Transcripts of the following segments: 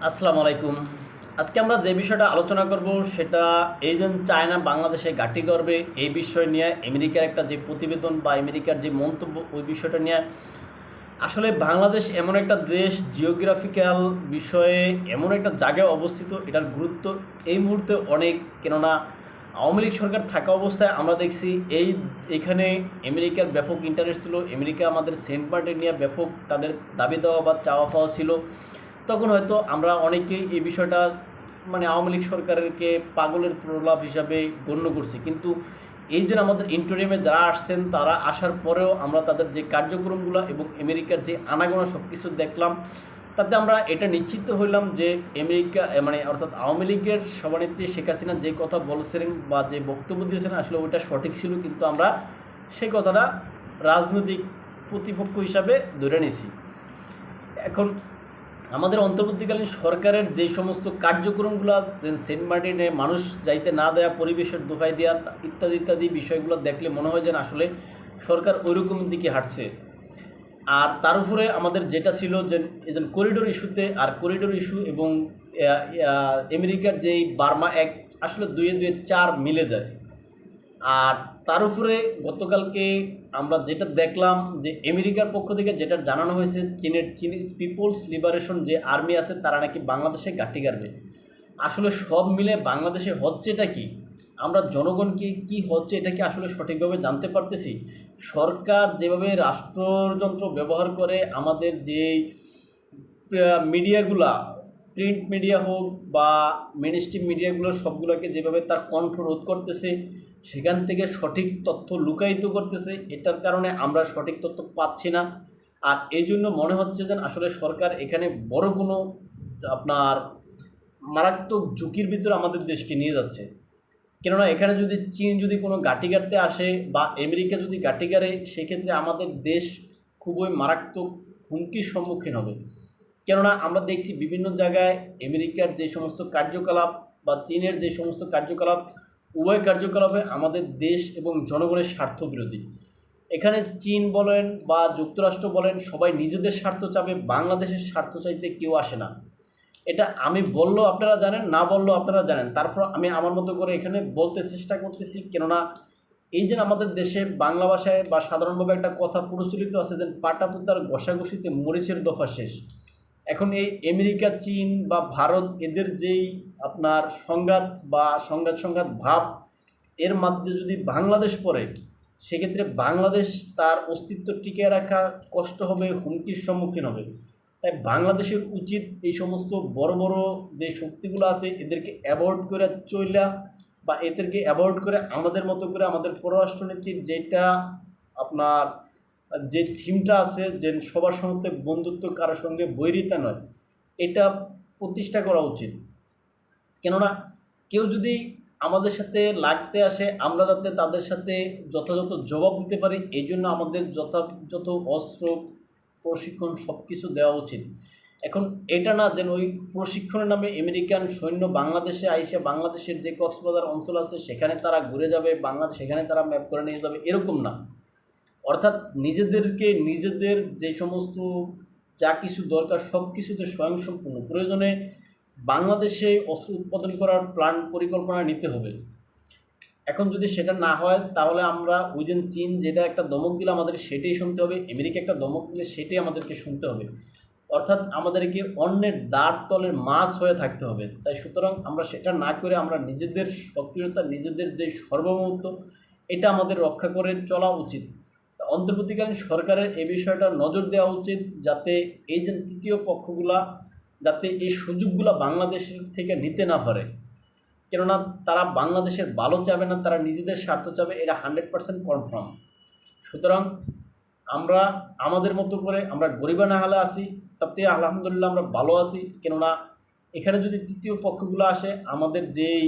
আসসালামু আলাইকুম। আজকে আমরা যে বিষয়টা আলোচনা করব সেটা এই যে চায়না বাংলাদেশে ঘাঁটি করবে এই বিষয় নিয়ে আমেরিকার একটা যে প্রতিবেদন বা আমেরিকার যে মন্তব্য ওই বিষয়টা নিয়ে। আসলে বাংলাদেশ এমন একটা দেশ, জিওগ্রাফিক্যাল বিষয়ে এমন একটা জায়গায় অবস্থিত, এটার গুরুত্ব এই মুহূর্তে অনেক। কেননা আওয়ামী লীগ সরকার থাকা অবস্থায় আমরা দেখছি এখানে আমেরিকার ব্যাপক ইন্টারেস্ট ছিল। আমেরিকা আমাদের সেন্ট মার্টিন নিয়ে ব্যাপক তাদের দাবি দেওয়া বা চাওয়া পাওয়া ছিল। তখন হয়তো আমরা অনেকেই এই বিষয়টা আওয়ামী লীগ সরকারকে পাগলের প্রলাপ হিসাবে গণ্য করছি। কিন্তু এই যে আমাদের ইন্টোরিয়ামে যারা আসছেন, তারা আসার পরেও আমরা তাদের যে কার্যক্রমগুলো এবং আমেরিকার যে আনাগোনা সব কিছু দেখলাম, তাতে আমরা এটা নিশ্চিত হইলাম যে আমেরিকা অর্থাৎ আওয়ামী লীগের সভানেত্রী শেখ হাসিনা যে কথা বলছেন বা যে বক্তব্য দিয়েছেন আসলে ওইটা সঠিক ছিল। কিন্তু আমরা সেই কথাটা রাজনৈতিক প্রতিপক্ষ হিসাবে ধরে নিছি। এখন আমাদের অন্তর্বর্তীকালীন সরকারের যে সমস্ত কার্যক্রমগুলো, সেন্ট মার্টিনে মানুষ যাইতে না দেয়া, পরিবেশের দোহাই দেওয়া ইত্যাদি ইত্যাদি বিষয়গুলো দেখলে মনে হয় যেন আসলে সরকার ওইরকম দিকে হাঁটছে। আর তার উপরে আমাদের যেটা ছিল যে করিডোর ইস্যুতে, আর করিডোর ইস্যু এবং আমেরিকার যেই বার্মা অ্যাক্ট, আসলে দুয়ে দুয়ে চার মিলে যায়। আর তার উপরে গতকালকে আমরা যেটা দেখলাম যে আমেরিকার পক্ষ থেকে যেটা জানানো হয়েছে, চীন পিপলস লিবারেশন যে আর্মি আছে তারা নাকি বাংলাদেশে ঘাঁটি গাড়বে। আসলে সব মিলে বাংলাদেশে হচ্ছেটা কি, আমরা জনগণকে কি হচ্ছে এটা কি আসলে সঠিকভাবে জানতে পারতেছি? সরকার যেভাবে রাষ্ট্রযন্ত্র ব্যবহার করে আমাদের যে মিডিয়াগুলা, প্রিন্ট মিডিয়া হোক বা মেনস্ট্রিম মিডিয়াগুলো, সবগুলোকে যেভাবে তার কণ্ঠ রোধ করতেছে, সেখান থেকে সঠিক তথ্য লুকায়িত করতেছে, এটার কারণে আমরা সঠিক তথ্য পাচ্ছি না। আর এই জন্য মনে হচ্ছে যে আসলে সরকার এখানে বড় কোনো আপনার মারাত্মক ঝুঁকির ভিতরে আমাদের দেশকে নিয়ে যাচ্ছে। কেননা এখানে যদি চীন যদি কোনো ঘাঁটি গাড়তে আসে বা আমেরিকা যদি ঘাঁটি গাড়ে, সেক্ষেত্রে আমাদের দেশ খুবই মারাত্মক হুমকির সম্মুখীন হবে। কেননা আমরা দেখছি বিভিন্ন জায়গায় আমেরিকার যে সমস্ত কার্যকলাপ বা চীনের যে সমস্ত কার্যকলাপ, উভয় কার্যকলাপে আমাদের দেশ এবং জনগণের স্বার্থ বিরোধী। এখানে চীন বলেন বা যুক্তরাষ্ট্র বলেন, সবাই নিজেদের স্বার্থ চাবে, বাংলাদেশের স্বার্থ চাইতে কেউ আসে না। এটা আমি বললেও আপনারা জানেন, না বললেও আপনারা জানেন। তারপর আমি আমার মতো করে এখানে বলতে চেষ্টা করতেছি। কেননা এই যে আমাদের দেশে বাংলা ভাষায় বা সাধারণভাবে একটা কথা প্রচলিত আছে যে পাটাপুতার ঘষাঘষিতে মরিচের দফা শেষ। এখন এই আমেরিকা, চীন বা ভারত, এদের যেই আপনার সংঘাত বা সংঘাত ভাব, এর মধ্যে যদি বাংলাদেশ পড়ে, সেক্ষেত্রে বাংলাদেশ তার অস্তিত্ব টিকিয়ে রাখা কষ্ট হবে, হুমকির সম্মুখীন হবে। তাই বাংলাদেশের উচিত এই সমস্ত বড় বড় যে শক্তিগুলো আছে এদেরকে অ্যাভয়েড করে চইলা বা এদেরকে অ্যাভয়েড করে আমাদের মতো করে আমাদের পররাষ্ট্রনীতির যেটা আপনার যে থিমটা আছে যে সবার সঙ্গে বন্ধুত্ব, কারোর সঙ্গে বৈরিতা নয়, এটা প্রতিষ্ঠা করা উচিত। কেননা কেউ যদি আমাদের সাথে লাগতে আসে, আমরা যাতে তাদের সাথে যথাযথ জবাব দিতে পারি, এই জন্য আমাদের যথাযথ অস্ত্র, প্রশিক্ষণ সব কিছু দেওয়া উচিত। এখন এটা না যেন ওই প্রশিক্ষণের নামে আমেরিকান সৈন্য বাংলাদেশে আইসে বাংলাদেশের যে কক্সবাজার অঞ্চল আছে সেখানে তারা ঘুরে যাবে, বাংলাদেশ সেখানে তারা ম্যাপ করে নিয়ে যাবে, এরকম না। অর্থাৎ নিজেদের যে সমস্ত যা কিছু দরকার সব কিছুতে স্বয়ংসম্পূর্ণ, প্রয়োজনে বাংলাদেশে অস্ত্র উৎপাদন করার প্ল্যান পরিকল্পনা নিতে হবে। এখন যদি সেটা না হয় তাহলে আমরা ওই যে চীন যেটা একটা দমক দিলে আমাদের সেটাই শুনতে হবে, আমেরিকা একটা দমক দিলে সেটাই আমাদেরকে শুনতে হবে। অর্থাৎ আমাদেরকে অন্যের দ্বার তলের মাছ হয়ে থাকতে হবে। তাই সুতরাং আমরা সেটা না করে আমরা নিজেদের সক্রিয়তা, নিজেদের যে সার্বভৌমত্ব, এটা আমাদের রক্ষা করে চলা উচিত। অন্তর্বর্তীকালীন সরকারের এই বিষয়টা নজর দেওয়া উচিত, যাতে এই যে তৃতীয় পক্ষগুলা যাতে এই সুযোগগুলো বাংলাদেশের থেকে নিতে না পারে। কেননা তারা বাংলাদেশের ভালো চাবে না, তারা নিজেদের স্বার্থ চাবে, এটা 100% কনফার্ম। সুতরাং আমরা আমাদের মতো করে আমরা গরিবা না হলে আছি, তাতে আলহামদুলিল্লাহ আমরা ভালো আছি। কেননা এখানে যদি তৃতীয় পক্ষগুলো আসে, আমাদের যেই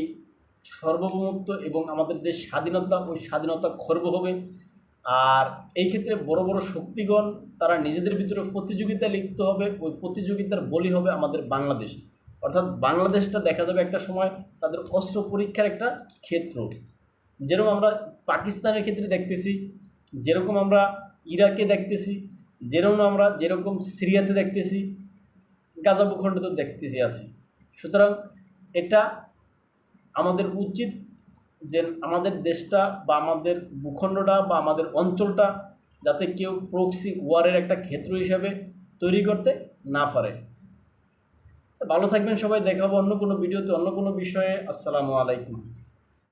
সার্বভৌমত্ব এবং আমাদের যে স্বাধীনতা, ওই স্বাধীনতা খর্ব হবে। আর এই ক্ষেত্রে বড় বড় শক্তিগণ তারা নিজেদের ভিতরে প্রতিযোগিতায় লিপ্ত হবে, ওই প্রতিযোগিতার বলি হবে আমাদের বাংলাদেশ। অর্থাৎ বাংলাদেশটা দেখা যাবে একটা সময় তাদের অস্ত্র পরীক্ষার একটা ক্ষেত্র। যেরকম আমরা পাকিস্তানের ক্ষেত্রে দেখতেছি, যেরকম আমরা ইরাকে দেখতেছি, যেরকম সিরিয়াতে দেখতেছি, গাজা ভূখণ্ড তো দেখতেছি আছি। সুতরাং এটা আমাদের উচিত যে আমাদের দেশটা বা আমাদের ভূখণ্ডটা বা আমাদের অঞ্চলটা যাতে কেউ প্রক্সি ওয়ারের একটা ক্ষেত্র হিসাবে তৈরি করতে না পারে। ভালো থাকবেন সবাই, দেখাবো অন্য কোনো ভিডিওতে অন্য কোনো বিষয়ে। আসসালামু আলাইকুম।